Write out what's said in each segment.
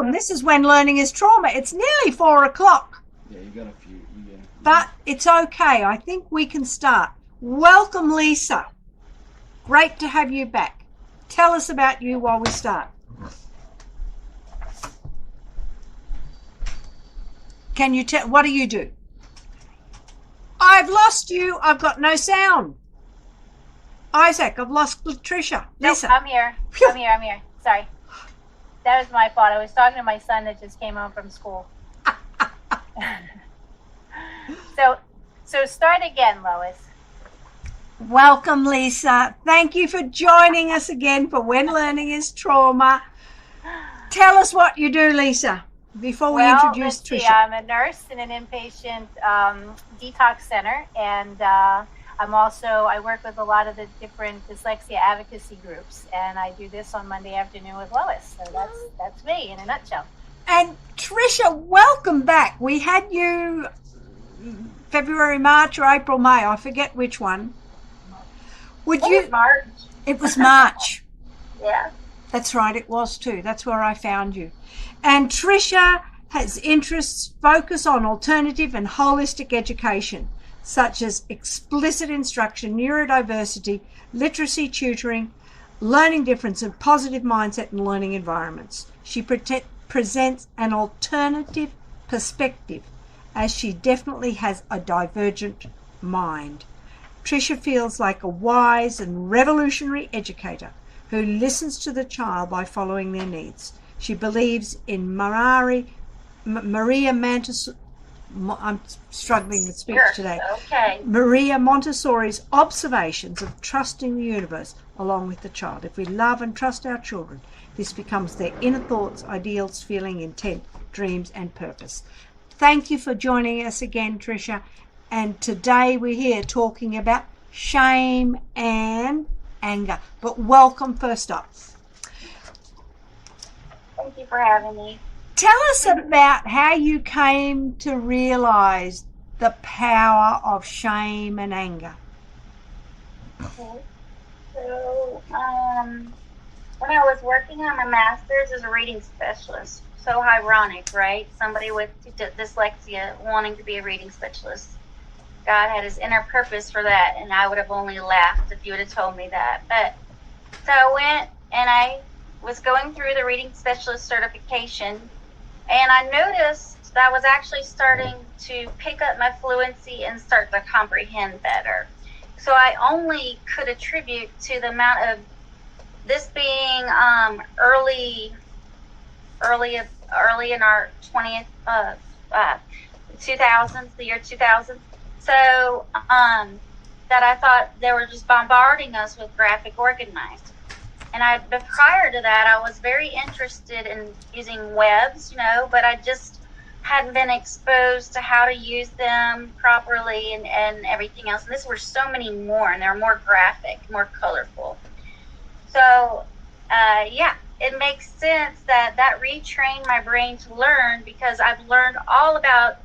welcome. This is When Learning is Trauma. It's nearly 4 o'clock. Yeah, you got a few. Yeah. But it's okay. I think we can start. Welcome, Lisa. Great to have you back. Tell us about you while we start. Can you tell, what do you do? I've lost you. I've got no sound. Isaac, I've lost Tricia. Lisa. Nope, I'm here. I'm here. Sorry. That was my fault. I was talking to my son that just came home from school. So start again, Lois. Welcome, Lisa. Thank you for joining us again for When Learning is Trauma. Tell us what you do, Lisa, before we introduce Tricia. I'm a nurse in an inpatient detox center, and I work with a lot of the different dyslexia advocacy groups, and I do this on Monday afternoon with Lois. So that's me in a nutshell. And Tricia, welcome back. We had you February, March, or April, May. I forget which one. It was March. It was March. Yeah. That's right, it was too. That's where I found you. And Tricia has interests focus on alternative and holistic education, such as explicit instruction, neurodiversity, literacy tutoring, learning difference, and positive mindset and learning environments. She presents an alternative perspective, as she definitely has a divergent mind. Tricia feels like a wise and revolutionary educator who listens to the child by following their needs. She believes in Maria Montessori. I'm struggling with speech today. Okay. Maria Montessori's observations of trusting the universe along with the child. If we love and trust our children, this becomes their inner thoughts, ideals, feeling, intent, dreams, and purpose. Thank you for joining us again, Tricia. And today we're here talking about shame and anger. But welcome first up. Thank you for having me. Tell us about how you came to realize the power of shame and anger. Okay. So, when I was working on my master's as a reading specialist, so ironic, right? Somebody with dyslexia wanting to be a reading specialist. God had his inner purpose for that, and I would have only laughed if you would have told me that. But so I went and I was going through the reading specialist certification, and I noticed that I was actually starting to pick up my fluency and start to comprehend better. So I only could attribute to the amount of this being early in our 2000s, the year 2000. So that I thought they were just bombarding us with graphic organized. And prior to that, I was very interested in using webs, but I just hadn't been exposed to how to use them properly and everything else. And this were so many more, and they're more graphic, more colorful. So, it makes sense that retrained my brain to learn, because I've learned all about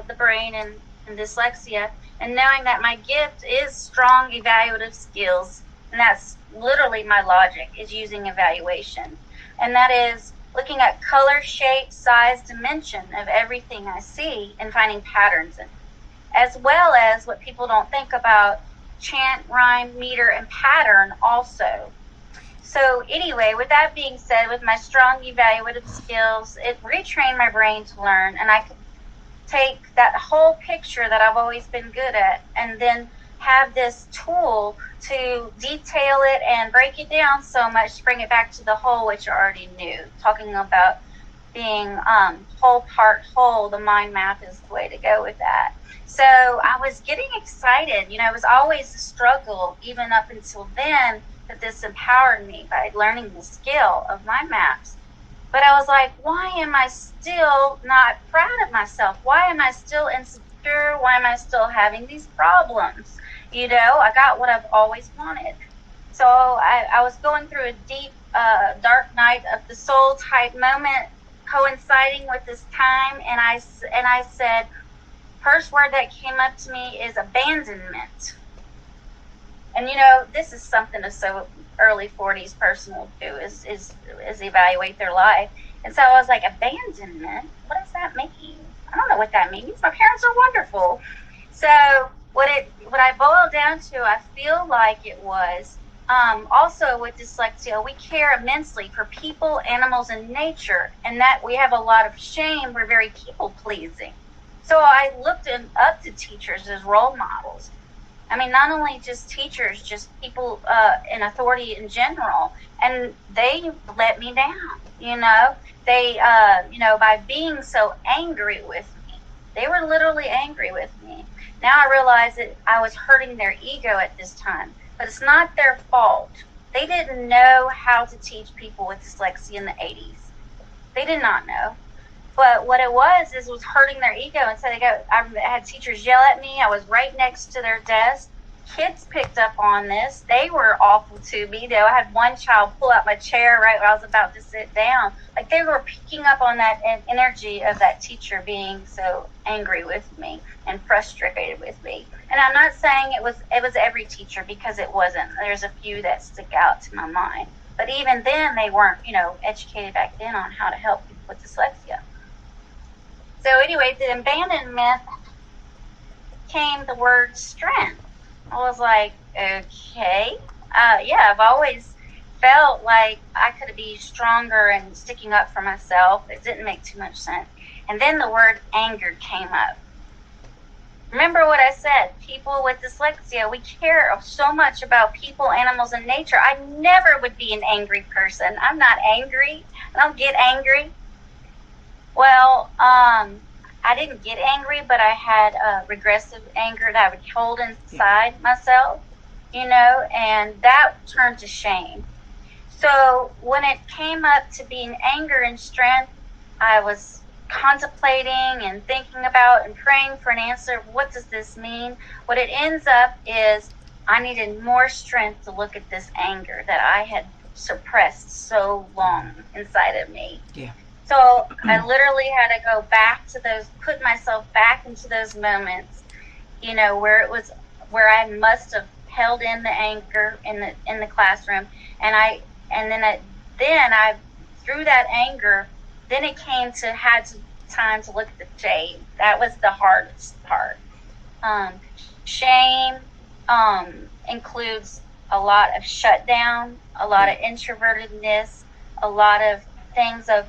the brain and dyslexia, and knowing that my gift is strong evaluative skills, and that's literally my logic, is using evaluation. And that is looking at color, shape, size, dimension of everything I see and finding patterns in it, as well as what people don't think about, chant, rhyme, meter, and pattern also. So anyway, with that being said, with my strong evaluative skills, it retrained my brain to learn, and I could take that whole picture that I've always been good at and then have this tool to detail it and break it down so much to bring it back to the whole, which I already knew. Talking about being whole part whole, the mind map is the way to go with that. So I was getting excited. It was always a struggle, even up until then, that this empowered me by learning the skill of mind maps. But I was like, why am I still not proud of myself? Why am I still insecure? Why am I still having these problems? I got what I've always wanted. So I was going through a deep, dark night of the soul type moment coinciding with this time. And I said, first word that came up to me is abandonment. And this is something a so early 40s person will do is evaluate their life. And so I was like, abandonment? What does that mean? I don't know what that means. My parents are wonderful. So what I boiled down to, I feel like it was, also with dyslexia, we care immensely for people, animals, and nature, and that we have a lot of shame. We're very people-pleasing. So I looked up to teachers as role models. I mean, not only just teachers, just people in authority in general. And they let me down, you know. They, by being so angry with me. They were literally angry with me. Now I realize that I was hurting their ego at this time. But it's not their fault. They didn't know how to teach people with dyslexia in the 80s. They did not know. But what it was hurting their ego. And so I had teachers yell at me. I was right next to their desk. Kids picked up on this. They were awful to me. I had one child pull out my chair right when I was about to sit down. Like, they were picking up on that energy of that teacher being so angry with me and frustrated with me. And I'm not saying it was every teacher, because it wasn't. There's a few that stick out to my mind. But even then, they weren't, educated back then on how to help people with dyslexia. So anyway, the abandonment came the word strength. I was like, okay. I've always felt like I could be stronger and sticking up for myself. It didn't make too much sense. And then the word anger came up. Remember what I said, people with dyslexia, we care so much about people, animals, and nature. I never would be an angry person. I'm not angry. I don't get angry. Well, I didn't get angry, but I had regressive anger that I would hold inside myself, and that turned to shame. So when it came up to being anger and strength, I was contemplating and thinking about and praying for an answer. What does this mean? What it ends up is I needed more strength to look at this anger that I had suppressed so long inside of me. Yeah. So I literally had to go back to those, put myself back into those moments, where I must have held in the anger in the classroom, and then I through that anger, then it came to time to look at the shame. That was the hardest part. Shame includes a lot of shutdown, a lot of introvertedness, a lot of things of,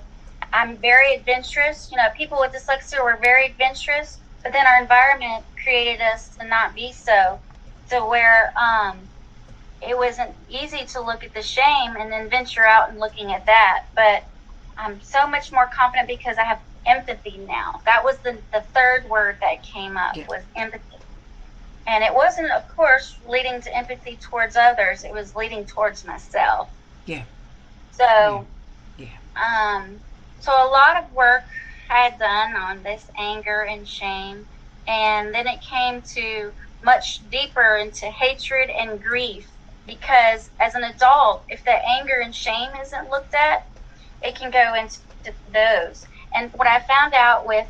I'm very adventurous. People with dyslexia were very adventurous, but then our environment created us to not be so. So where it wasn't easy to look at the shame and then venture out and looking at that. But I'm so much more confident because I have empathy now. That was the third word that came up, was empathy. And it wasn't, of course, leading to empathy towards others. It was leading towards myself. Yeah. So, so a lot of work I had done on this anger and shame. And then it came to much deeper into hatred and grief. Because as an adult, if that anger and shame isn't looked at, it can go into those. And what I found out with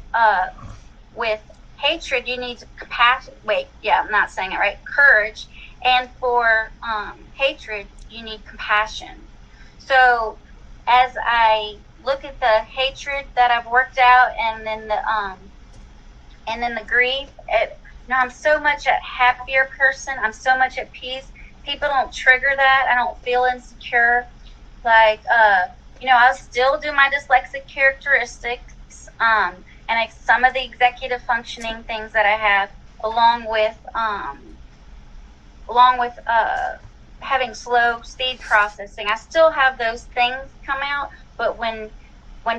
hatred, you need compassion. I'm not saying it right. Courage. And for hatred, you need compassion. So as I look at the hatred that I've worked out, and then the grief, I'm so much a happier person. I'm so much at peace. People don't trigger that. I don't feel insecure. Like, I'll still do my dyslexic characteristics, and some of the executive functioning things that I have, along with having slow speed processing. I still have those things come out, but when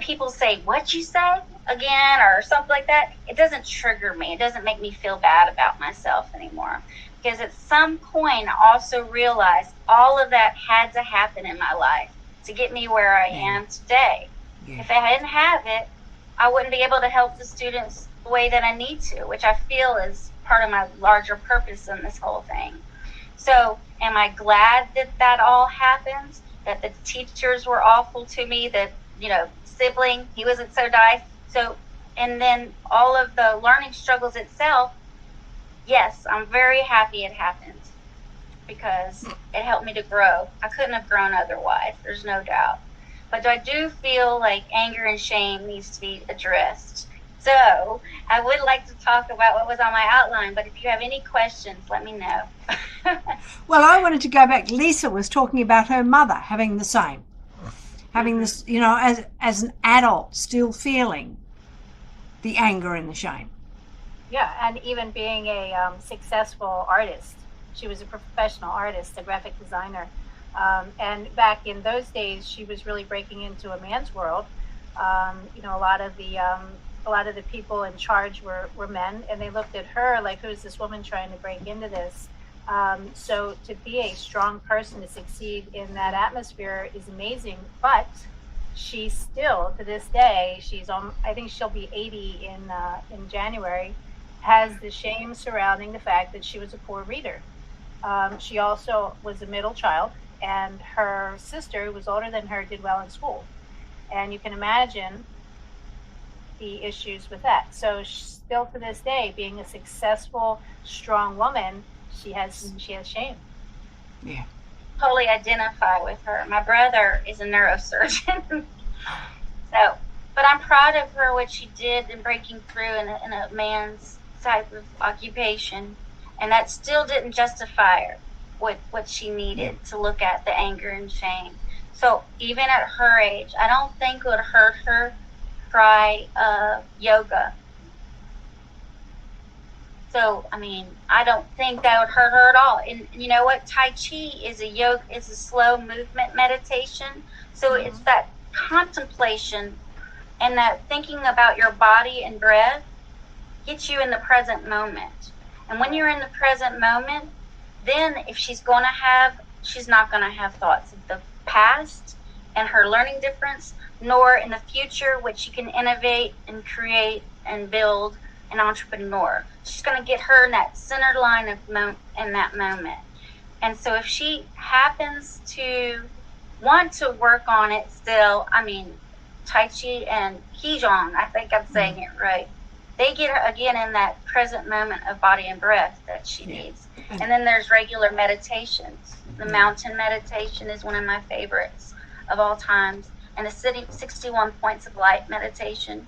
people say, "What'd you say?" again, or something like that, it doesn't trigger me. It doesn't make me feel bad about myself anymore. Because at some point, I also realized all of that had to happen in my life to get me where I am today. Yeah. If I didn't have it, I wouldn't be able to help the students the way that I need to, which I feel is part of my larger purpose in this whole thing. So am I glad that all happened, that the teachers were awful to me, that, sibling, he wasn't so nice. So, and then all of the learning struggles itself, yes, I'm very happy it happened because it helped me to grow. I couldn't have grown otherwise, there's no doubt. but I do feel like anger and shame needs to be addressed. So I would like to talk about what was on my outline, but if you have any questions, let me know. Well, I wanted to go back. Lisa was talking about her mother having the same, having this, as an adult still feeling the anger and the shame. Yeah, and even being a successful artist. She was a professional artist, a graphic designer. And back in those days, she was really breaking into a man's world. A lot of the people in charge were men, and they looked at her like, who's this woman trying to break into this? So to be a strong person, to succeed in that atmosphere is amazing. But she still, to this day, I think she'll be 80 in January, has the shame surrounding the fact that she was a poor reader. She also was a middle child, and her sister, who was older than her, did well in school. And you can imagine the issues with that. So still to this day, being a successful, strong woman, she has shame. Yeah. Totally identify with her. My brother is a neurosurgeon. But I'm proud of her, what she did in breaking through in a man's type of occupation. And that still didn't justify her what she needed to look at the anger and shame. So even at her age, I don't think it would hurt her try yoga. So, I don't think that would hurt her at all. And you know what? Tai Chi is a slow movement meditation. So it's that contemplation and that thinking about your body and breath gets you in the present moment. And when you're in the present moment, then if she's not going to have thoughts of the past and her learning difference, nor in the future, which she can innovate and create and build an entrepreneur. She's going to get her in that center line in that moment. And so if she happens to want to work on it still, Tai Chi and Qigong, I think I'm saying it right, they get her again in that present moment of body and breath that she needs. And then there's regular meditations. The mountain meditation is one of my favorites of all times. And the 61 points of light meditation.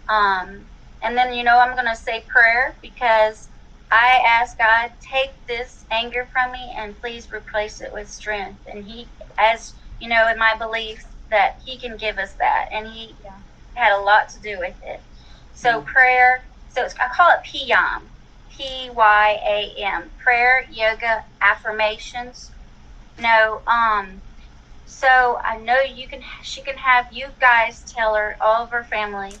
And then, I'm going to say prayer, because I ask God, take this anger from me and please replace it with strength. And he, as in my belief that he can give us that. And he had a lot to do with it. So prayer, I call it PYAM, PYAM, prayer, yoga, affirmations. So I know she can have you guys tell her, all of her family,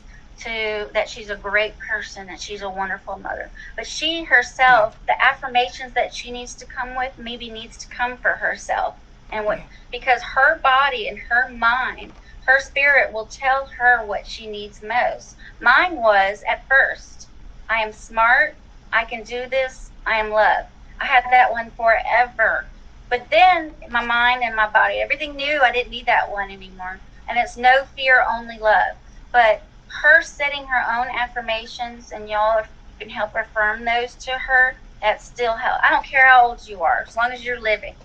that she's a great person, that she's a wonderful mother. But she herself, the affirmations that she needs to come with, maybe needs to come for herself. Because her body and her mind, her spirit will tell her what she needs most. Mine was, at first, I am smart, I can do this, I am loved. I had that one forever. But then my mind and my body, everything knew I didn't need that one anymore. And it's no fear, only love. But her setting her own affirmations, and y'all, if you can help affirm those to her, that still helps. I don't care how old you are, as long as you're living.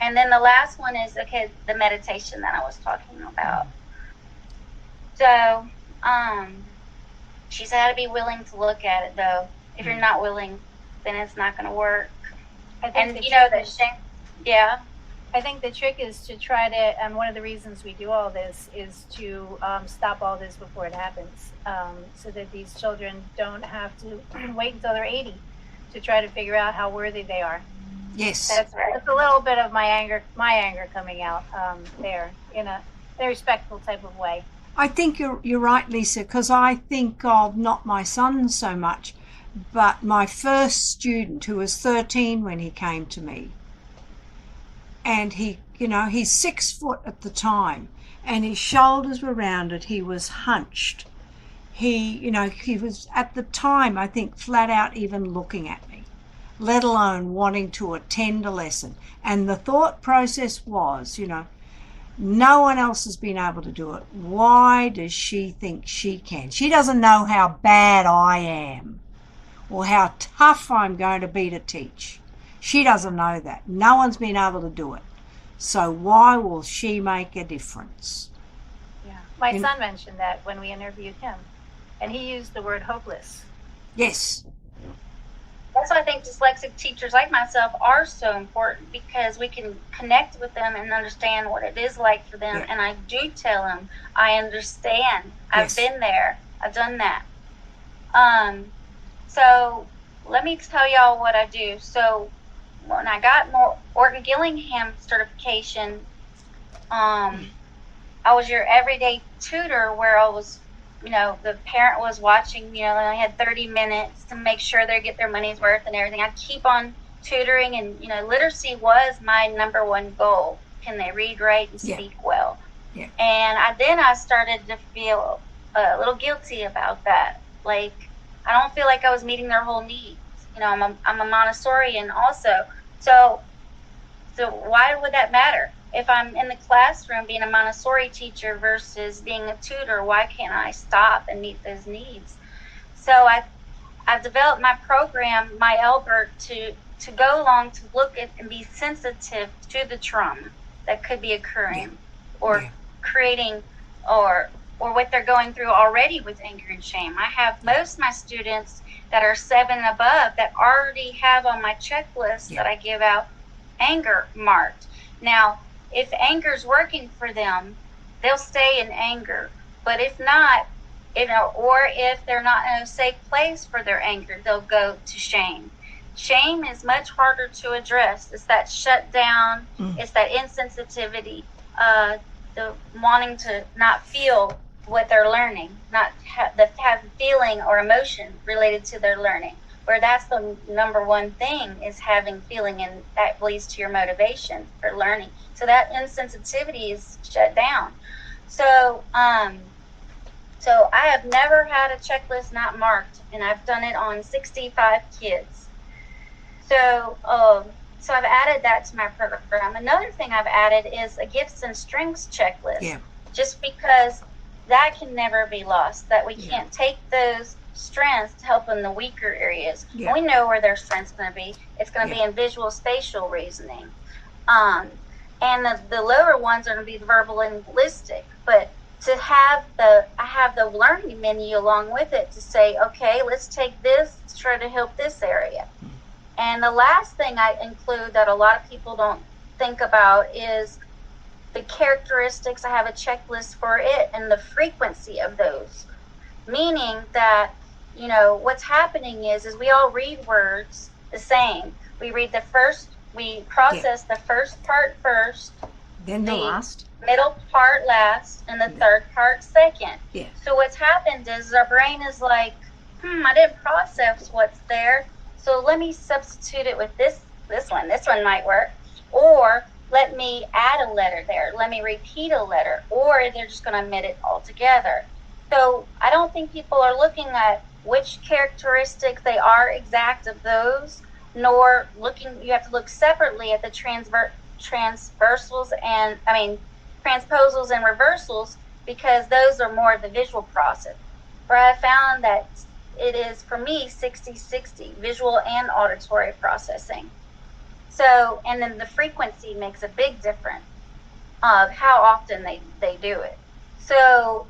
And then the last one is, the meditation that I was talking about. So, she's got to be willing to look at it, though. If you're not willing, then it's not going to work. And the shame. Yeah. I think the trick is to try to, and one of the reasons we do all this is to stop all this before it happens, so that these children don't have to wait until they're 80 to try to figure out how worthy they are. Yes. That's right. That's a little bit of my anger coming out there in a respectful type of way. I think you're right, Lisa, because I think of not my son so much, but my first student, who was 13 when he came to me. And he's 6 foot at the time, and his shoulders were rounded. He was hunched. He was at the time, I think, flat out even looking at me, let alone wanting to attend a lesson. And the thought process was, no one else has been able to do it. Why does she think she can? She doesn't know how bad I am or how tough I'm going to be to teach. She doesn't know that. No one's been able to do it. So why will she make a difference? My son mentioned that when we interviewed him, and he used the word hopeless. Yes. That's why I think dyslexic teachers like myself are so important, because we can connect with them and understand what it is like for them. Yeah. And I do tell them, I understand. I've been there. I've done that. So let me tell y'all what I do. So when I got more Orton Gillingham certification, I was your everyday tutor, where I was, the parent was watching, and I had 30 minutes to make sure they get their money's worth and everything. I keep on tutoring, and, literacy was my number one goal. Can they read, write, and speak well? Yeah. And I started to feel a little guilty about that. Like, I don't feel like I was meeting their whole needs. I'm a Montessorian also. So why would that matter? If I'm in the classroom being a Montessori teacher versus being a tutor, why can't I stop and meet those needs? So I've developed my program, my Elbert, to go along to look at and be sensitive to the trauma that could be occurring or creating or what they're going through already with anger and shame. I have most of my students that are 7 and above that already have on my checklist that I give out anger marked. Now, if anger's working for them, they'll stay in anger. But if not, or if they're not in a safe place for their anger, they'll go to shame. Shame is much harder to address. It's that shutdown. It's that insensitivity, the wanting to not feel what they're learning, not have feeling or emotion related to their learning, where that's the number one thing is having feeling, and that leads to your motivation for learning. So that insensitivity is shut down. So I have never had a checklist not marked, and I've done it on 65 kids. So I've added that to my program. Another thing I've added is a gifts and strengths checklist, just because that can never be lost, that we can't take those strengths to help in the weaker areas. We know where their strength's going to be. It's going to be in visual spatial reasoning. And the lower ones are going to be verbal and linguistic. But to have I have the learning menu along with it to say, okay, let's take this to try to help this area. And the last thing I include that a lot of people don't think about is the characteristics. I have a checklist for it and the frequency of those. Meaning that, what's happening is we all read words the same. We process the first part first, then the last, middle part last, and the third part second. Yeah. So what's happened is our brain is like, I didn't process what's there, so let me substitute it with this one. This one might work. Or let me add a letter there. Let me repeat a letter. Or they're just going to omit it altogether. So I don't think people are looking at which characteristics they are exact of those, nor you have to look separately at the transposals and reversals, because those are more of the visual process. Where I found that it is, for me, 60-60, visual and auditory processing. So, and then the frequency makes a big difference of how often they do it. So,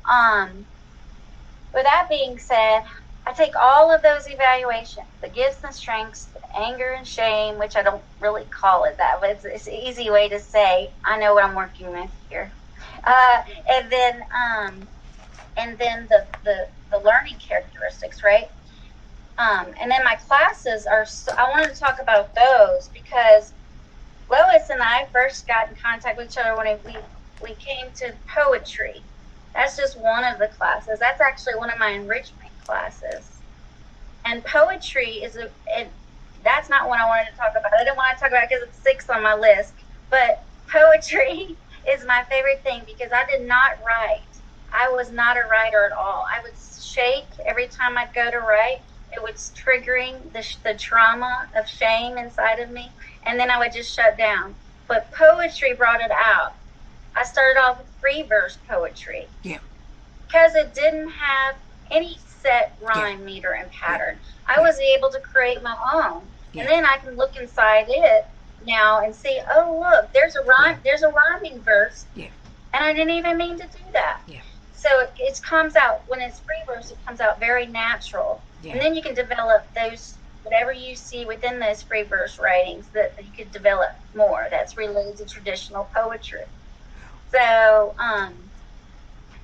with that being said, I take all of those evaluations, the gifts and strengths, the anger and shame, which I don't really call it that, but it's an easy way to say, I know what I'm working with here. And then the learning characteristics, right? And then my classes I wanted to talk about those because Lois and I first got in contact with each other when we came to poetry. That's just one of the classes. That's actually one of my enrichment classes. And poetry that's not what I wanted to talk about. I didn't want to talk about it because it's 6th on my list. But poetry is my favorite thing because I did not write. I was not a writer at all. I would shake every time I'd go to write. It was triggering the trauma of shame inside of me. And then I would just shut down. But poetry brought it out. I started off with free verse poetry. Yeah. Because it didn't have any set rhyme, meter, and pattern. I was able to create my own. And then I can look inside it now and see, oh, look, there's a rhyme. There's a rhyming verse. Yeah. And I didn't even mean to do that. Yeah. so it comes out, when it's free verse, it comes out very natural. Yeah. And then you can develop those, whatever you see within those free verse writings that you could develop more that's related to traditional poetry. So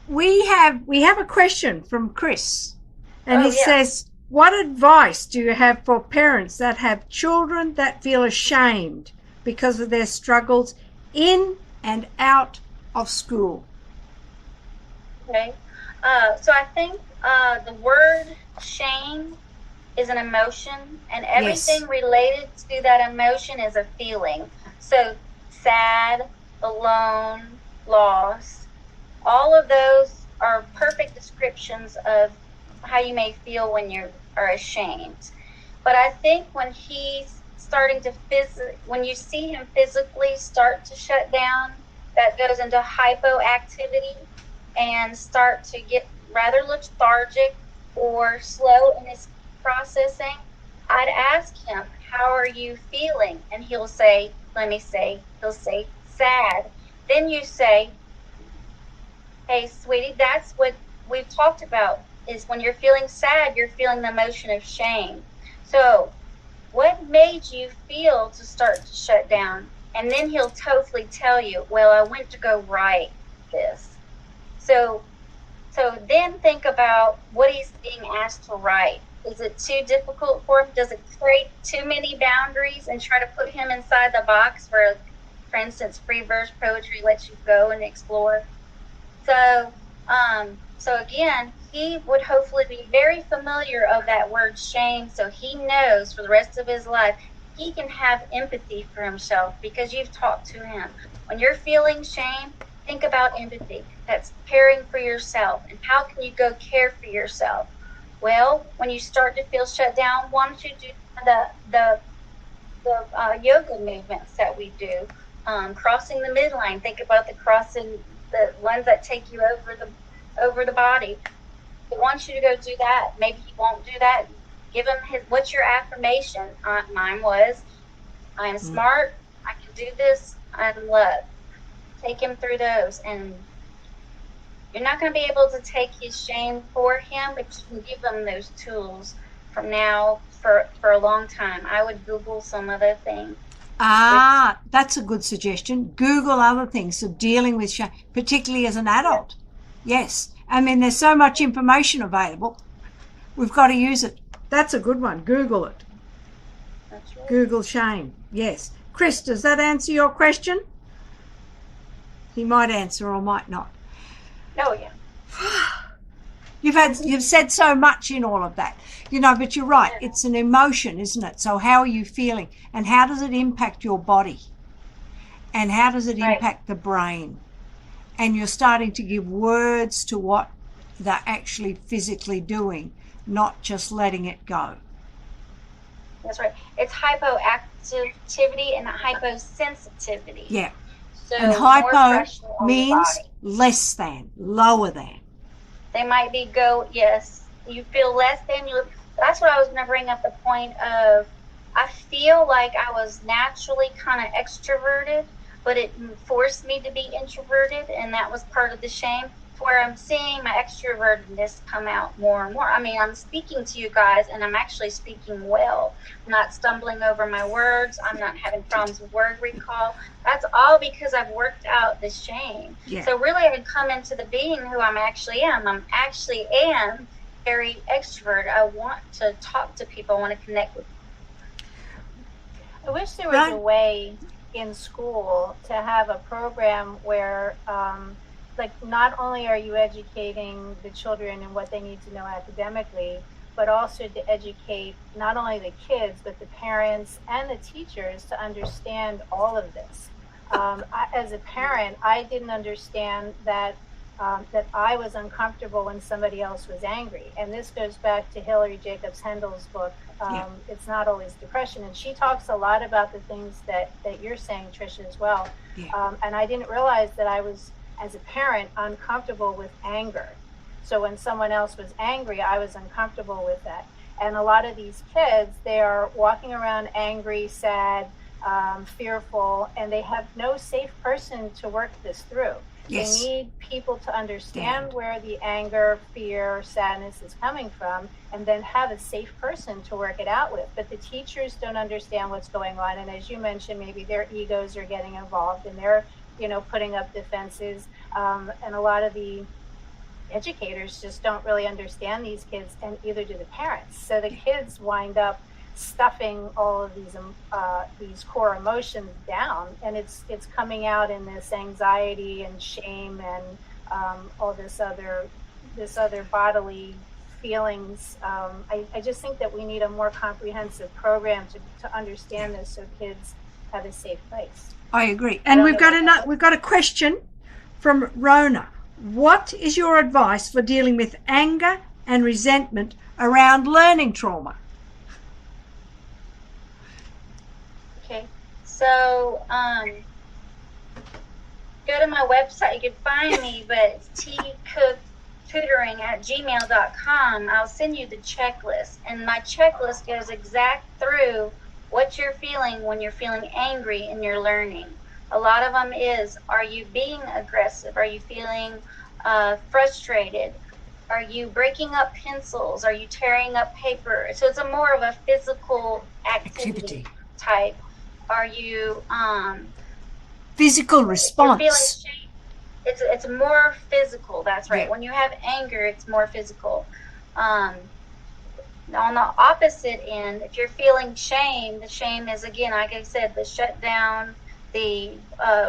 we have a question from Chris, and he yeah. says, what advice do you have for parents that have children that feel ashamed because of their struggles in and out of school? Okay. So I think the word shame is an emotion, and everything related to that emotion is a feeling. So sad, alone, lost, all of those are perfect descriptions of how you may feel when you are ashamed. But I think when he's starting to when you see him physically start to shut down, that goes into hypoactivity and start to get rather lethargic or slow in his processing, I'd ask him, how are you feeling? And he'll say sad. Then you say, hey, sweetie, that's what we've talked about, is when you're feeling sad, you're feeling the emotion of shame. So what made you feel to start to shut down? And then he'll totally tell you, well, I went to go write this. So then think about what he's being asked to write. Is it too difficult for him? Does it create too many boundaries and try to put him inside the box where, for instance, free verse poetry lets you go and explore? So again, he would hopefully be very familiar of that word shame, so he knows for the rest of his life he can have empathy for himself because you've talked to him. When you're feeling shame, think about empathy. That's caring for yourself. And how can you go care for yourself? Well, when you start to feel shut down, why don't you do the yoga movements that we do? Crossing the midline. Think about the ones that take you over the body. He wants you to go do that. Maybe he won't do that. Give him what's your affirmation? Mine was, I am smart, I can do this, I'm loved. Take him through those, and you're not going to be able to take his shame for him, but you can give him those tools from now for a long time. I would Google some other things. That's a good suggestion. Google other things of dealing with shame, particularly as an adult. Yes. I mean, there's so much information available. We've got to use it. That's a good one. Google it. That's right. Google shame. Yes. Chris, does that answer your question? He might answer or might not. Oh, yeah. You've said so much in all of that, but you're right. It's an emotion, isn't it? So how are you feeling, and how does it impact your body, and how does it impact the brain? And you're starting to give words to what they're actually physically doing, not just letting it go. That's right. It's hypoactivity and hyposensitivity. Yeah. So and hypo means less than, lower than. They might be you feel less than. That's what I was going to bring up, the point of, I feel like I was naturally kind of extroverted, but it forced me to be introverted, and that was part of the shame, where I'm seeing my extrovertedness come out more and more. I mean, I'm speaking to you guys, and I'm actually speaking well. I'm not stumbling over my words. I'm not having problems with word recall. That's all because I've worked out the shame. Yeah. So really, I come into the being who I actually am. am very extrovert. I want to talk to people. I want to connect with people. I wish there was a way in school to have a program where not only are you educating the children in what they need to know academically, but also to educate not only the kids, but the parents and the teachers to understand all of this. As a parent, I didn't understand that I was uncomfortable when somebody else was angry. And this goes back to Hillary Jacobs Hendel's book, It's Not Always Depression. And she talks a lot about the things that you're saying, Tricia, as well. Yeah. And I didn't realize that I was, as a parent, uncomfortable with anger. So when someone else was angry, I was uncomfortable with that. And a lot of these kids, they are walking around angry, sad, fearful, and they have no safe person to work this through. Yes. They need people to understand where the anger, fear, sadness is coming from, and then have a safe person to work it out with. But the teachers don't understand what's going on. And as you mentioned, maybe their egos are getting involved and they're, putting up defenses. And a lot of the educators just don't really understand these kids, and either do the parents. So the kids wind up stuffing all of these core emotions down, and it's coming out in this anxiety and shame and all this other bodily feelings. I just think that we need a more comprehensive program to understand this, so kids have a safe place. I agree. And we've got a question from Rona. What is your advice for dealing with anger and resentment around learning trauma? Okay, so go to my website. You can find me, but it's tcooktutoring@gmail.com. I'll send you the checklist, and my checklist goes exact through what you're feeling when you're feeling angry in your learning. A lot of them is, are you being aggressive? Are you feeling frustrated? Are you breaking up pencils? Are you tearing up paper? So it's a more of a physical activity type. Are you physical response? You're feeling shame. It's more physical. That's right. Yeah. When you have anger, it's more physical. On the opposite end, if you're feeling shame, the shame is, again, like I said, the shutdown, the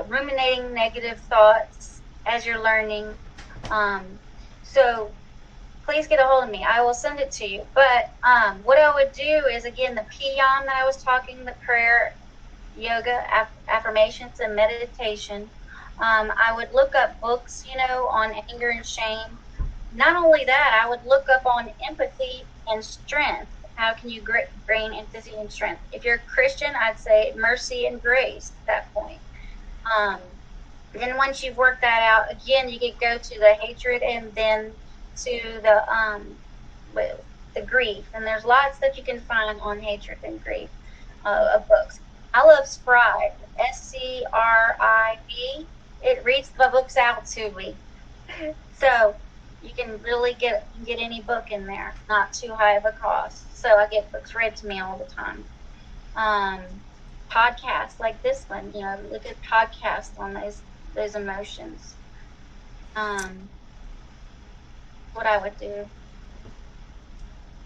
ruminating negative thoughts as you're learning. So please get a hold of me. I will send it to you. But what I would do is, again, the PYAM that I was talking, the prayer, yoga, affirmations, and meditation. I would look up books, on anger and shame. Not only that, I would look up on empathy and strength. How can you gain empathy and strength? If you're a Christian, I'd say mercy and grace at that point. Then once you've worked that out, again, you could go to the hatred and then to the grief. And there's lots that you can find on hatred and grief of books. I love Scribe, SCRIB. It reads the books out to me. So you can really get any book in there, not too high of a cost. So I get books read to me all the time. Podcasts like this one, look at podcasts on those emotions. What I would do.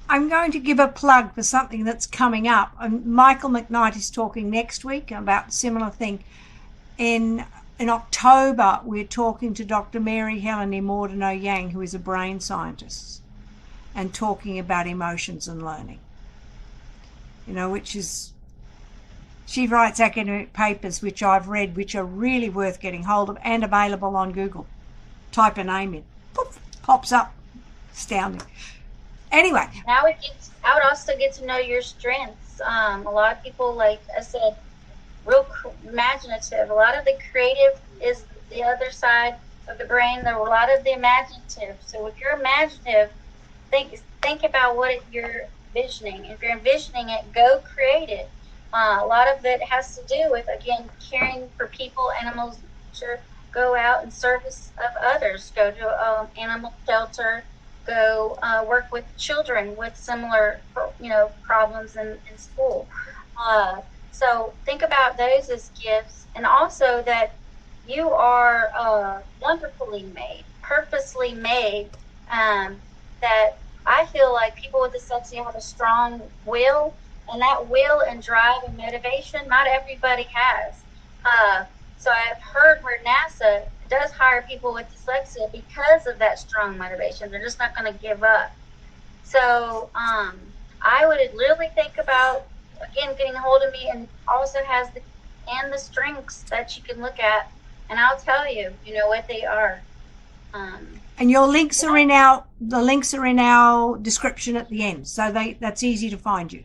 I'm going to give a plug for something that's coming up. Michael Mccarty is talking next week about a similar thing. In October, we're talking to Dr. Mary Helen Immordino Yang, who is a brain scientist, and talking about emotions and learning. Which is, she writes academic papers, which I've read, which are really worth getting hold of and available on Google. Type a name in, poof, pops up. Astounding. Anyway. Now I would also get to know your strengths. A lot of people, like I said, real imaginative. A lot of the creative is the other side of the brain. There are a lot of the imaginative. So if you're imaginative, think about what you're envisioning. If you're envisioning it, go create it. A lot of it has to do with, again, caring for people, animals, nature. Go out in service of others. Go to an animal shelter. Go work with children with similar, problems in school. So think about those as gifts, and also that you are wonderfully made, purposely made. That I feel like people with dyslexia have a strong will, and that will and drive and motivation, not everybody has. So I've heard where NASA does hire people with dyslexia because of that strong motivation. They're just not going to give up. So I would really think about, again, getting a hold of me, and also has the strengths that you can look at, and I'll tell you, what they are. And your links are in our description at the end, so that's easy to find you.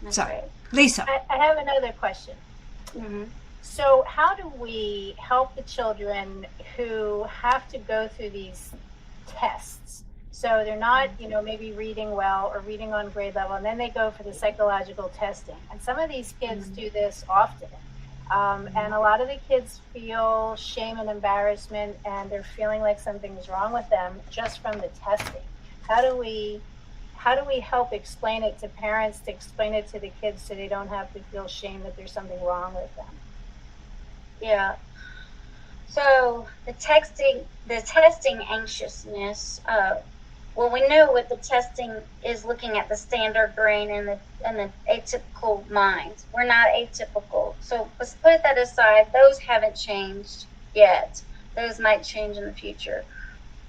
That's so, right. Lisa. I have another question. Mm-hmm. So how do we help the children who have to go through these tests? So they're not, maybe reading well or reading on grade level, and then they go for the psychological testing. And some of these kids do this often. And a lot of the kids feel shame and embarrassment, and they're feeling like something's wrong with them just from the testing. How do we help explain it to parents, to explain it to the kids, so they don't have to feel shame that there's something wrong with them? Yeah. So the testing anxiousness. Well, we know what the testing is looking at the standard brain and the atypical minds. We're not atypical. So let's put that aside. Those haven't changed yet. Those might change in the future.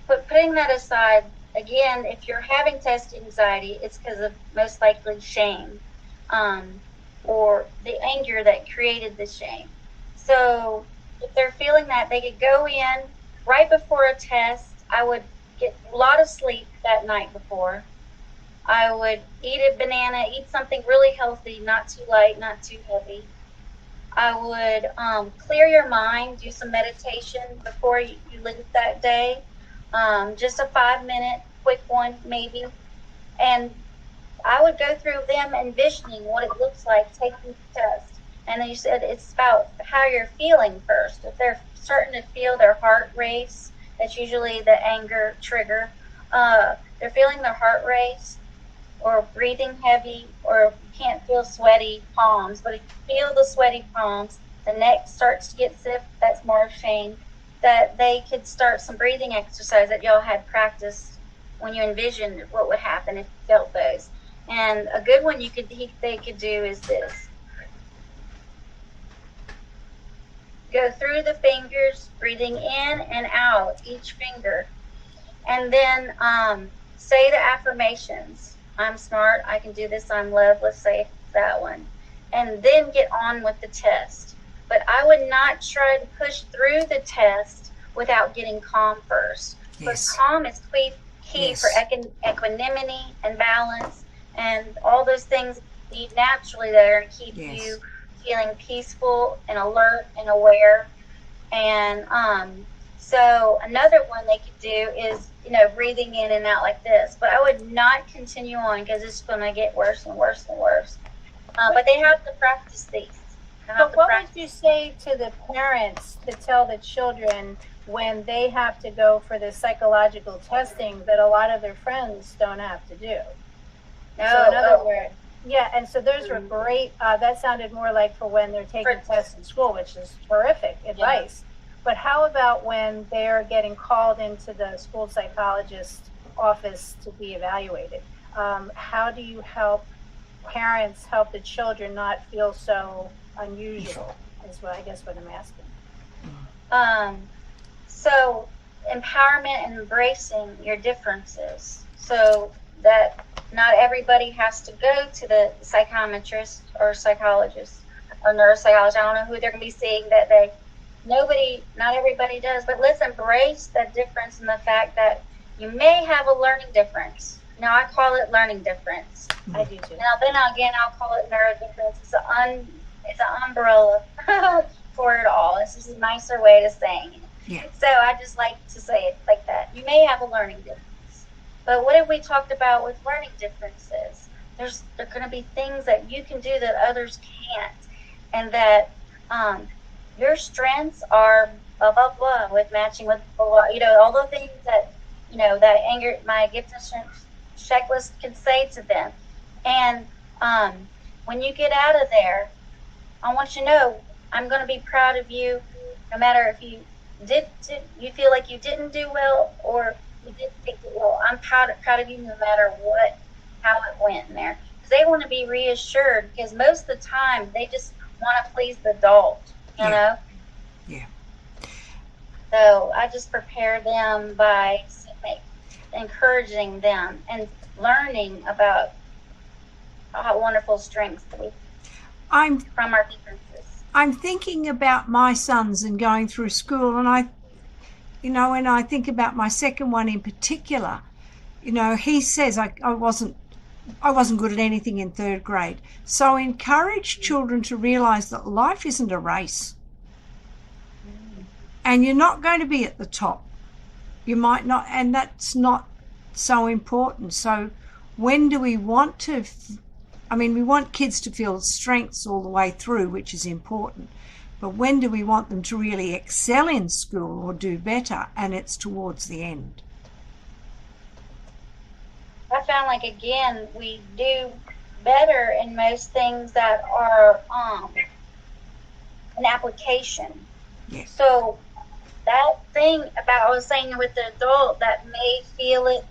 But putting that aside, again, if you're having test anxiety, it's because of most likely shame, or the anger that created the shame. So if they're feeling that, they could go in right before a test. I would get a lot of sleep that night before. I would eat a banana, eat something really healthy, not too light, not too heavy. I would clear your mind, do some meditation before you leave that day. Just a 5-minute quick one maybe. And I would go through them envisioning what it looks like taking the test. And then you said it's about how you're feeling first. If they're starting to feel their heart race, that's usually the anger trigger. They're feeling their heart race, or breathing heavy, or you can't feel sweaty palms, but if you feel the sweaty palms, the neck starts to get stiff, that's more shame. That they could start some breathing exercise that y'all had practiced when you envisioned what would happen if you felt those. And a good one they could do is this. Go through the fingers, breathing in and out each finger. And then say the affirmations. I'm smart, I can do this, I'm loved, let's say that one. And then get on with the test. But I would not try to push through the test without getting calm first. Yes. Because calm is key Yes. for equanimity and balance and all those things need naturally that are going to keep Yes. you feeling peaceful and alert and aware. And so another one they could do is, breathing in and out like this. But I would not continue on because it's going to get worse and worse and worse. But they have to practice these. But what would you say to the parents to tell the children when they have to go for the psychological testing that a lot of their friends don't have to do? So in other words, yeah, and so those were great. That sounded more like for when they're taking tests in school, which is terrific advice. But how about when they're getting called into the school psychologist office to be evaluated? How do you help parents help the children not feel so unusual, is what I'm asking. So empowerment and embracing your differences, so that not everybody has to go to the psychometrist or psychologist or neuropsychologist. I don't know who they're going to be seeing that day. Not everybody does, but let's embrace the difference in the fact that you may have a learning difference. Now I call it learning difference. I do too. Now then again, I'll call it neurodifference. It's an umbrella for it all. It's just a nicer way to saying it. Yeah. So I just like to say it like that. You may have a learning difference. But what have we talked about with learning differences? There are going to be things that you can do that others can't. And that your strengths are blah, blah, blah, with matching with blah, all the things that, that anger, my gift and strength checklist can say to them. And when you get out of there, I want you to know I'm going to be proud of you, no matter if you you feel like you didn't do well or you did think it well. I'm proud of you no matter how it went in there. Because they want to be reassured, because most of the time they just want to please the adult, you know? Yeah. So I just prepare them by encouraging them and learning about how wonderful strengths we from our differences. I'm thinking about my sons and going through school, and when I think about my second one in particular, he says I wasn't good at anything in third grade. So encourage children to realize that life isn't a race. And you're not going to be at the top. You might not, and that's not so important. So when do we want to, we want kids to feel strengths all the way through, which is important. But when do we want them to really excel in school or do better? And it's towards the end. I found, like, again, we do better in most things that are an application. Yes. So that thing about, I was saying with the adult that may feel it,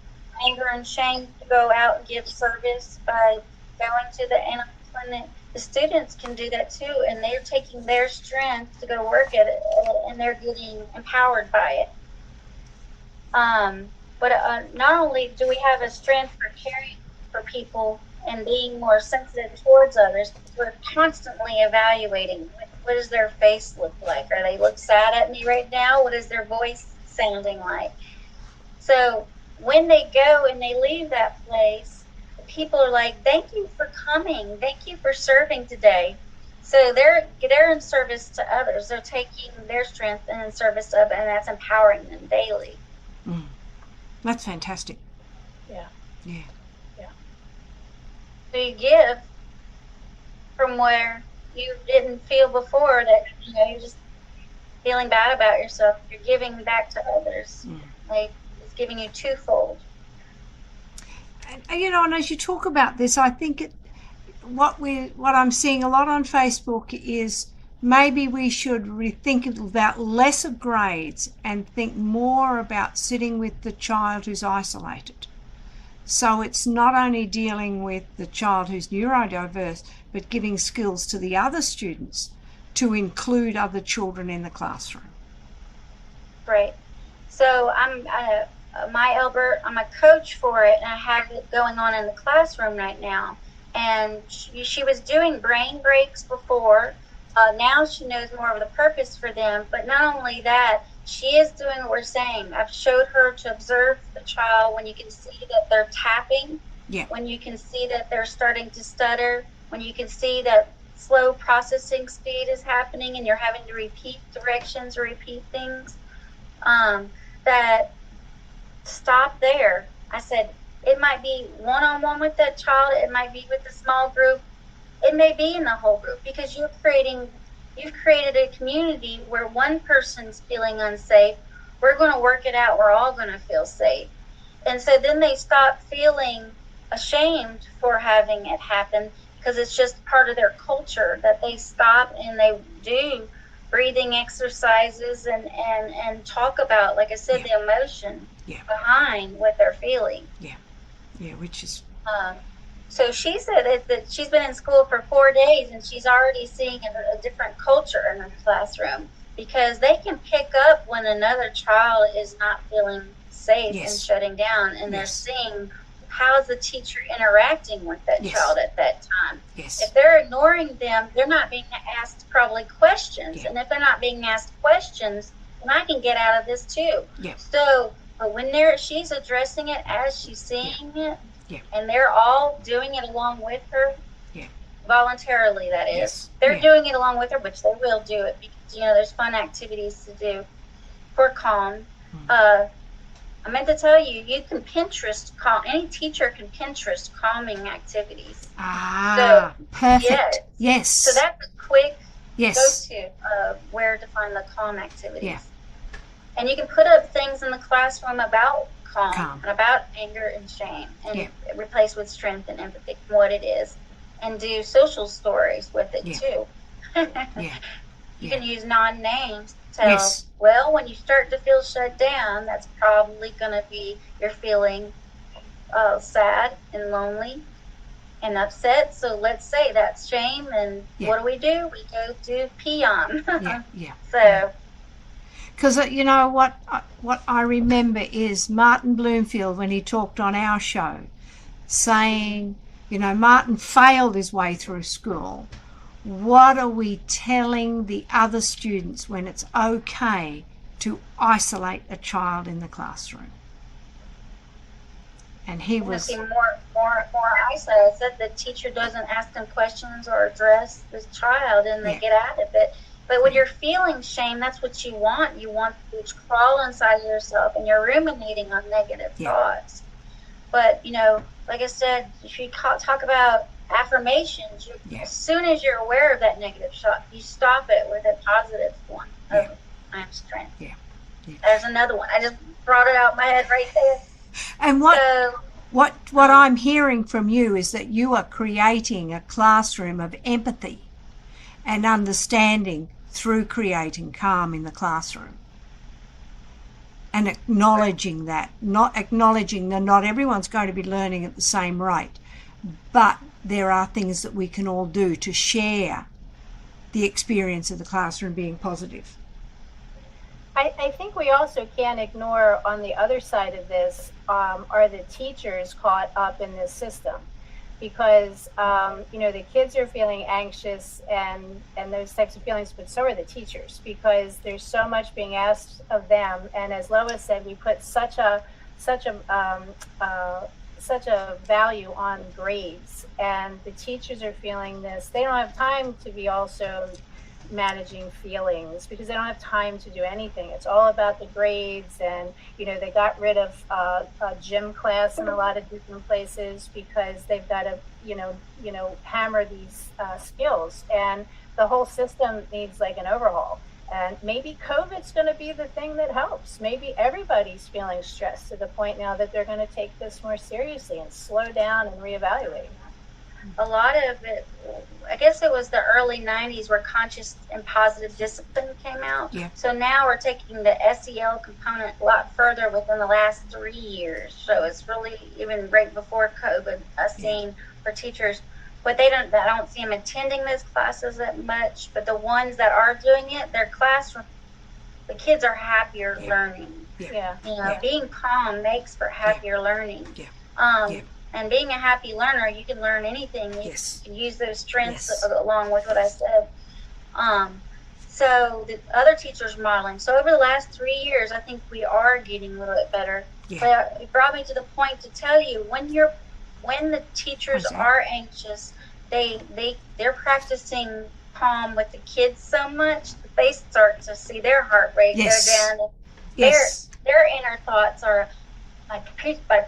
anger and shame to go out and give service by going to the animal clinic, the students can do that too, and they're taking their strength to go work at it, and they're getting empowered by it. But not only do we have a strength for caring for people and being more sensitive towards others, we're constantly evaluating what does their face look like? Are they look sad at me right now? What is their voice sounding like? So when they go and they leave that place, people are like, thank you for coming. Thank you for serving today. So they're in service to others. They're taking their strength and in service of, and that's empowering them daily. Mm. That's fantastic. Yeah. Yeah. So you give from where you didn't feel before, that you're just feeling bad about yourself. You're giving back to others. Like, it's giving you twofold. And as you talk about this, I think what I'm seeing a lot on Facebook is maybe we should rethink about lesser grades and think more about sitting with the child who's isolated. So it's not only dealing with the child who's neurodiverse, but giving skills to the other students to include other children in the classroom. Right. So I'm a coach for it, and I have it going on in the classroom right now. And she was doing brain breaks before. Now she knows more of the purpose for them. But not only that, she is doing what we're saying. I've showed her to observe the child when you can see that they're tapping, when you can see that they're starting to stutter, when you can see that slow processing speed is happening and you're having to repeat directions or repeat things, that stop there. I said, it might be one-on-one with that child. It might be with a small group. It may be in the whole group, because you've created a community where one person's feeling unsafe. We're going to work it out. We're all going to feel safe. And so then they stop feeling ashamed for having it happen, because it's just part of their culture that they stop and they do breathing exercises and talk about, like I said, the emotion behind what they're feeling. Yeah, which is... So she said that she's been in school for 4 days and she's already seeing a different culture in her classroom, because they can pick up when another child is not feeling safe and shutting down, and they're seeing how's the teacher interacting with that child at that time. If they're ignoring them, they're not being asked probably questions. And if they're not being asked questions, then I can get out of this too. So when she's addressing it as she's seeing it, and they're all doing it along with her, voluntarily, that is. They're doing it along with her, which they will do it, because, there's fun activities to do for calm. I meant to tell you, you can Pinterest any teacher can Pinterest calming activities. Perfect. Yes. So that's a quick go-to of where to find the calm activities. And you can put up things in the classroom about calm. And about anger and shame, and replace with strength and empathy, what it is, and do social stories with it too. You can use non-names to tell, well, when you start to feel shut down, that's probably going to be you're feeling sad and lonely and upset. So let's say that's shame, and what do? We go to peon. So. Because what I remember is Martin Bloomfield, when he talked on our show, saying, Martin failed his way through school. What are we telling the other students when it's okay to isolate a child in the classroom? And he was more isolated. Said the teacher doesn't ask them questions or address the child, and they get out of it. But when you're feeling shame, that's what you want. You want to crawl inside of yourself, and you're ruminating on negative thoughts. But, like I said, if you talk about affirmations, Yeah. as soon as you're aware of that negative thought, you stop it with a positive one of I am strength. Yeah. There's another one. I just brought it out of my head right there. And what I'm hearing from you is that you are creating a classroom of empathy and understanding through creating calm in the classroom. And acknowledging that, not acknowledging that not everyone's going to be learning at the same rate, but there are things that we can all do to share the experience of the classroom being positive. I think we also can't ignore on the other side of this are the teachers caught up in this system, because the kids are feeling anxious and those types of feelings, but so are the teachers, because there's so much being asked of them. And as Lois said, we put such a value on grades, and the teachers are feeling this. They don't have time to be also managing feelings because they don't have time to do anything. It's all about the grades, and they got rid of a gym class in a lot of different places because they've got to hammer these skills, and the whole system needs like an overhaul. And maybe COVID's going to be the thing that helps. Maybe everybody's feeling stressed to the point now that they're going to take this more seriously and slow down and reevaluate. A lot of it, I guess it was the early 90s where conscious and positive discipline came out. Yeah. So now we're taking the SEL component a lot further within the last 3 years. So it's really even right before COVID, I've seen for teachers. But I don't see them attending those classes that much. But the ones that are doing it, their classroom, the kids are happier learning. Yeah. Being calm makes for happier learning. Yeah. And being a happy learner, you can learn anything. You can use those strengths along with what I said. So the other teachers modeling. So over the last 3 years, I think we are getting a little bit better. Yeah. But it brought me to the point to tell you when the teachers are anxious, they're practicing calm with the kids so much that they start to see their heart rate go down. Their inner thoughts are, my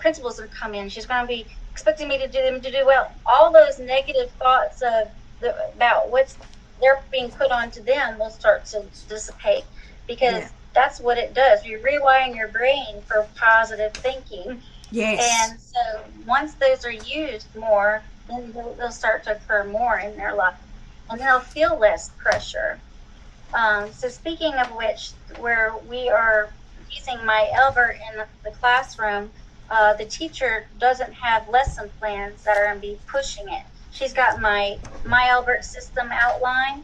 principal's going to come in. She's going to be expecting me to do well. All those negative thoughts about what's they're being put onto them will start to dissipate, because that's what it does. You're rewiring your brain for positive thinking. Yes. And so once those are used more, then they'll start to occur more in their life, and they'll feel less pressure. So speaking of which, where we are using my Albert in the classroom, the teacher doesn't have lesson plans that are going to be pushing it. She's got my Albert system outline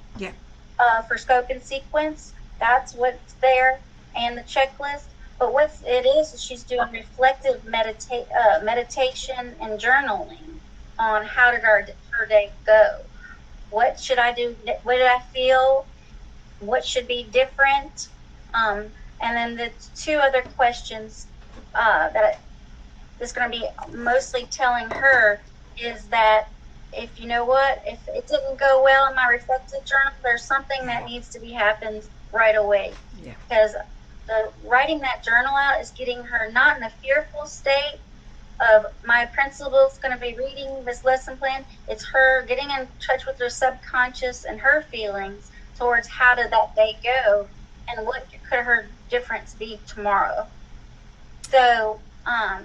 for scope and sequence. That's what's there, and the checklist. But what it is she's doing reflective meditation and journaling on how did her day go. What should I do? What did I feel? What should be different? And then the two other questions that is going to be mostly telling her is that if it didn't go well in my reflective journal, there's something that needs to be happened right away. Yeah. Because writing that journal out is getting her not in a fearful state of my principal's going to be reading this lesson plan. It's her getting in touch with her subconscious and her feelings towards how did that day go and what could her difference be tomorrow. So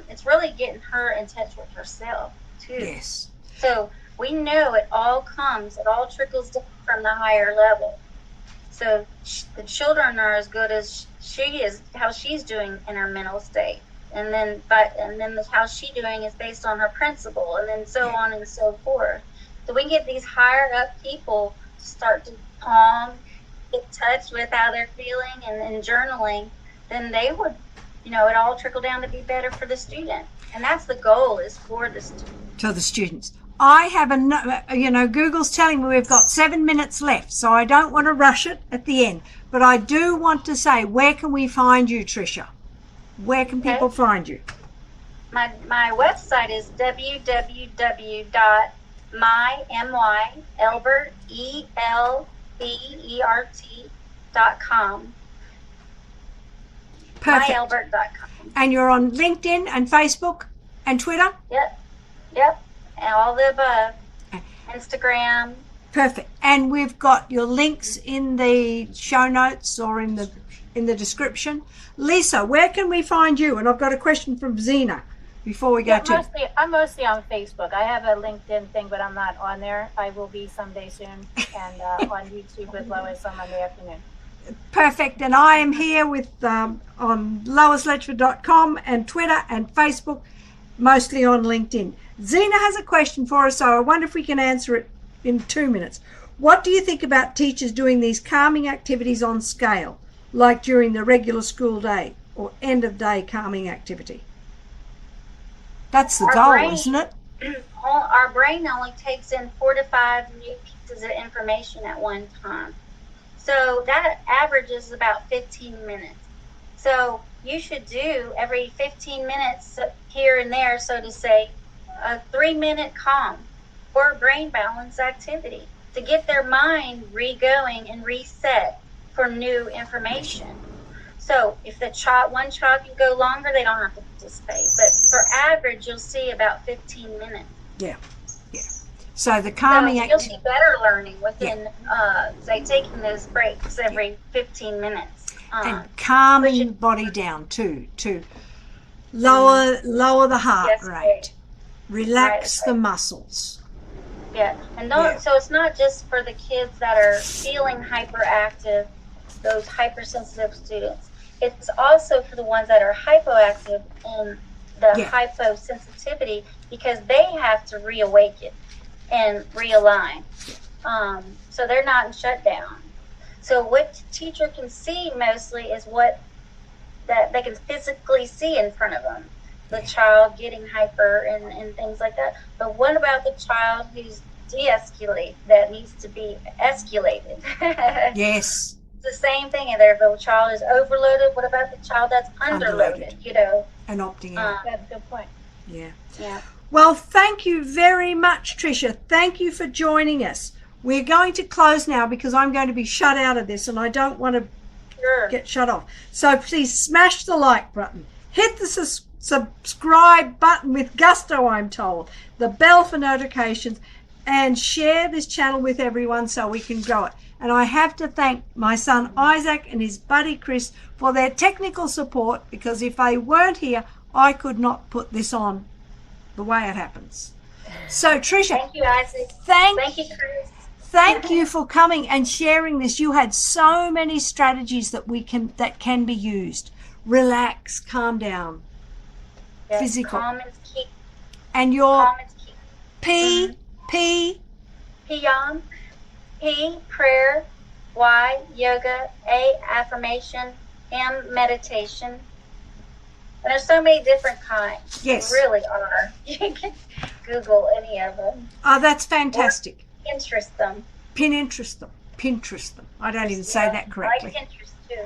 it's really getting her in touch with herself too. Yes. So we know it all trickles down from the higher level. So the children are as good as she is, how she's doing in her mental state, and then how she's doing is based on her principal, and then so on and so forth. So we get these higher up people to start to calm, get in touch with how they're feeling, and journaling. Then they would, it all trickle down to be better for the student, and that's the goal, is for the student. To the students. I have Google's telling me we've got 7 minutes left, so I don't want to rush it at the end. But I do want to say, where can we find you, Tricia? Where can people find you? My website is www.myelbert.com. Perfect. myelbert.com. And you're on LinkedIn and Facebook and Twitter? Yep. And all the above. Instagram. Perfect. And we've got your links in the show notes or in the description. Lisa, where can we find you? And I've got a question from Zena before we go to... I'm mostly on Facebook. I have a LinkedIn thing, but I'm not on there. I will be someday soon, and on YouTube with Lois on Monday afternoon. Perfect. And I am here with on loisletchford.com and Twitter and Facebook, mostly on LinkedIn. Zena has a question for us, so I wonder if we can answer it in 2 minutes. What do you think about teachers doing these calming activities on scale, like during the regular school day or end of day calming activity? That's the goal, isn't it? Our brain only takes in 4 to 5 new pieces of information at one time. So that averages about 15 minutes. So you should do every 15 minutes here and there, so to say, a 3-minute calm or brain balance activity to get their mind re-going and reset for new information. So if one child can go longer, they don't have to participate. But for average, you'll see about 15 minutes. Yeah. So the calming you'll see better learning within, say, taking those breaks every 15 minutes. And calming the body down too, to lower the heart rate, relax the muscles. Yeah, and so it's not just for the kids that are feeling hyperactive, those hypersensitive students. It's also for the ones that are hypoactive and the hyposensitivity, because they have to reawaken and realign. So they're not in shutdown. So what the teacher can see mostly is what that they can physically see in front of them. The child getting hyper and things like that. But what about the child who's de-escalate, that needs to be escalated? Yes. It's the same thing. If the child is overloaded, what about the child that's underloaded? And opting out. That's a good point. Yeah. Yeah. Well, thank you very much, Tricia. Thank you for joining us. We're going to close now because I'm going to be shut out of this and I don't want to get shut off. So please smash the like button. Hit the subscribe button with gusto, I'm told. The bell for notifications. And share this channel with everyone so we can grow it. And I have to thank my son Isaac and his buddy Chris for their technical support, because if they weren't here, I could not put this on the way it happens. So Tricia, thank you, Isaac. Thank you, Chris. Thank you for coming and sharing this. You had so many strategies that can be used. Relax, calm down. Yes, physical. Calm is key. And your Calm is key. P, prayer, Y, yoga, A, affirmation, M, meditation. And there's so many different kinds. Yes. There really are. You can Google any of them. Oh, that's fantastic. Or Pinterest them. Pinterest them. I don't even say that correctly. I like Pinterest too.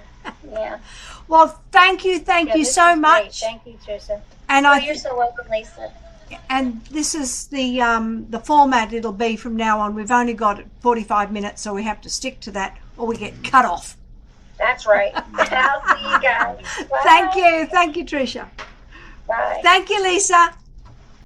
Yeah. Well, thank you so much. Great. Thank you, Tricia. And you're so welcome, Lisa. And this is the format it'll be from now on. We've only got 45 minutes, so we have to stick to that or we get cut off. That's right. I'll see you guys. Bye. Thank you, Tricia. Bye. Thank you, Lisa.